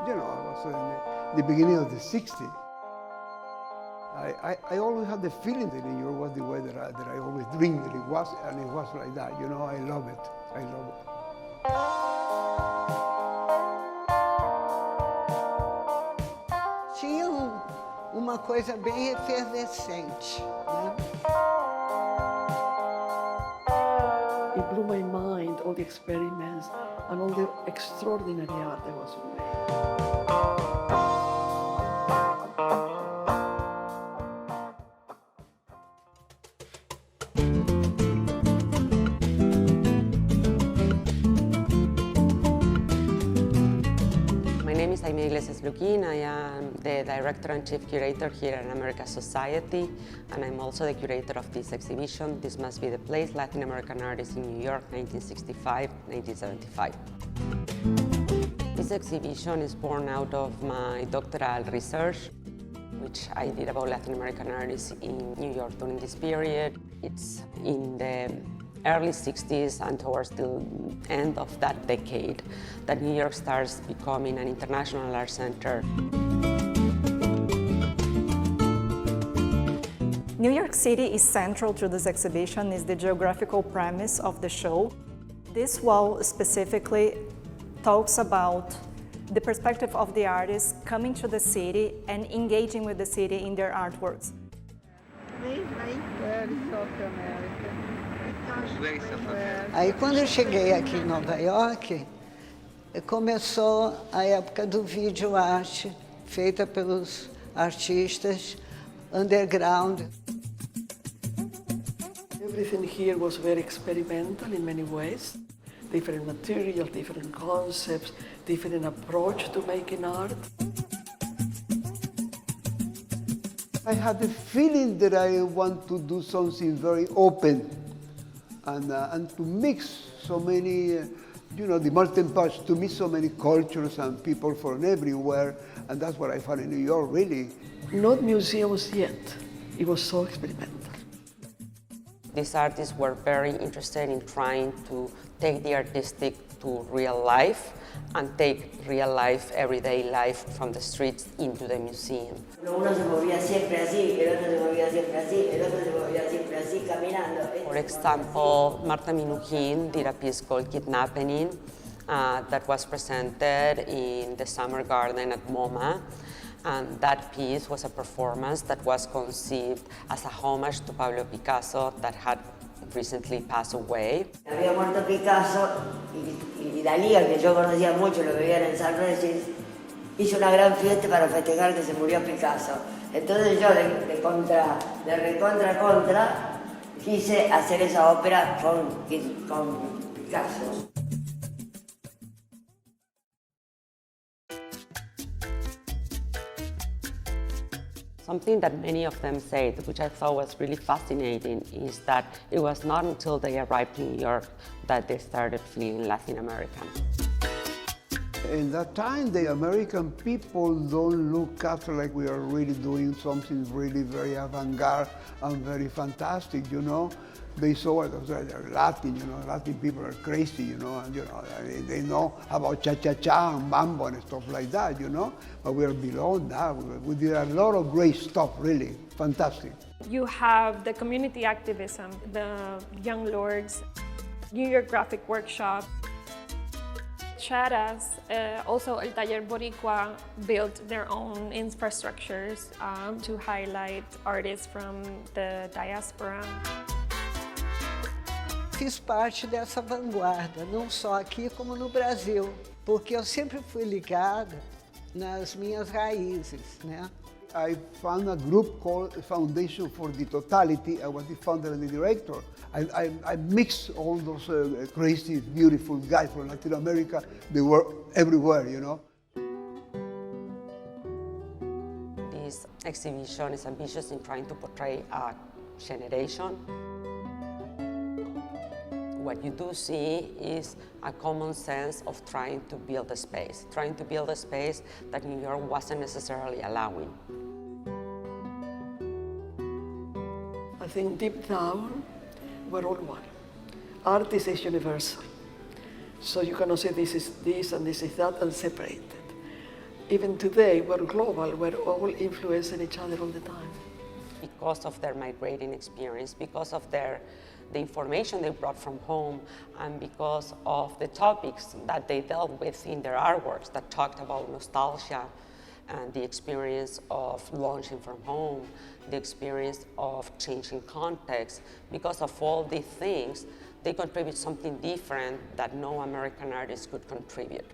you know, I was in the beginning of the 60s. I always had the feeling that New York was the way that I always dreamed that it was, and it was like that, you know. I love it. I love it. Tinha uma coisa bem efervescente, né? It blew my mind, all the experiments and all the extraordinary art that was made. My name is Aimé Iglesias Lukin. I am the Director and Chief Curator here at American Society, and I'm also the curator of this exhibition, This Must Be the Place, Latin American Artists in New York, 1965-1975. This exhibition is born out of my doctoral research, which I did about Latin American artists in New York during this period. It's in the early 60s and towards the end of that decade that New York starts becoming an international art center. New York City is central to this exhibition, is the geographical premise of the show. This wall specifically talks about the perspective of the artists coming to the city and engaging with the city in their artworks. Aí quando eu cheguei aqui em Nova York, começou a época do vídeo arte, feita pelos artistas underground. Everything here was very experimental in many ways. Different materials, different concepts, different approach to making art. I had the feeling that I want to do something very open and to mix so many, you know, the melting pot, to meet so many cultures and people from everywhere, and that's what I found in New York, really. Not museums yet. It was so experimental. These artists were very interested in trying to take the artistic to real life and take real life, everyday life from the streets into the museum. For example, Marta Minujín did a piece called Kidnapping that was presented in the Summer Garden at MoMA. And that piece was a performance that was conceived as a homage to Pablo Picasso that had recently passed away. Había muerto Picasso y Dalí, al que yo conocía mucho, lo veían en San Francisco, hizo una gran fiesta para festejar que se murió Picasso. Entonces yo de contra, quise hacer esa ópera con Picasso. Something that many of them said, which I thought was really fascinating, is that it was not until they arrived in New York that they started feeling Latin American. In that time, the American people don't look after like we are really doing something really very avant-garde and very fantastic, you know. They saw it as Latin, you know, Latin people are crazy, you know, and, you know, they know about cha-cha-cha and mambo and stuff like that, you know, but we are below that. We did a lot of great stuff, really, fantastic. You have the community activism, the Young Lords, New York Graphic Workshop, Charas, also El Taller Boricua built their own infrastructures to highlight artists from the diaspora. Fiz parte dessa vanguarda, não só aqui como no Brasil, porque eu sempre fui ligada nas minhas raízes, né? I found a group called Foundation for the Totality. I was the founder and the director. I mixed all those crazy, beautiful guys from Latin America. They were everywhere, you know. This exhibition is ambitious in trying to portray a generation. What you do see is a common sense of trying to build a space that New York wasn't necessarily allowing. I think deep down, we're all one. Art is universal. So you cannot say this is this and this is that and separate it. even today, we're global, we're all influencing each other all the time. Because of their migrating experience, because of the information they brought from home, and because of the topics that they dealt with in their artworks that talked about nostalgia and the experience of launching from home, the experience of changing context. Because of all these things, they contribute something different that no American artist could contribute.